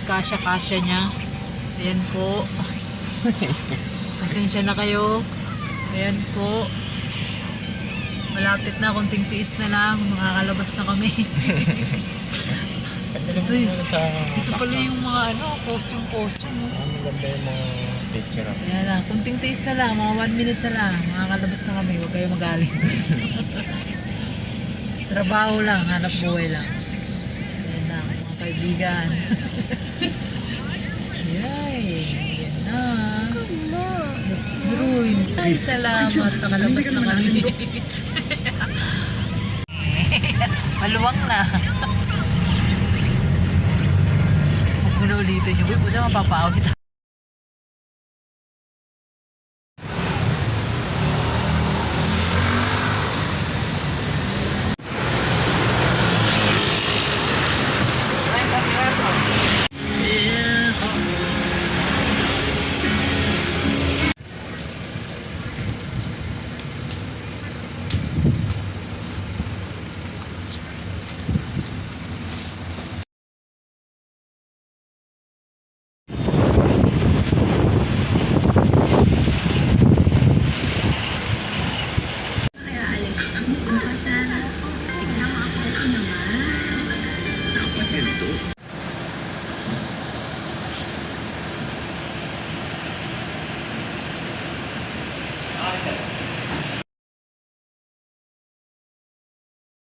kasya-kasya niya. Ayan po. Pasensya na kayo. Ayan po. Malapit na, kunting tiis na lang. Makakalabas na kami. Ito pala yung mga costume. Ang ganda yung mga picture. Ayan lang, kunting tiis na lang. Mga 1 minute na lang. Makakalabas na kami. Huwag kayo magaling. Trabaho lang, hanap buhay lang. Ayan na, mga kaibigan. Yay, ayan na. Bruin. Ay, salamat. Nakalabas na kami. Maluwang na. Huwag mo na ulitin yung buti mapapawit.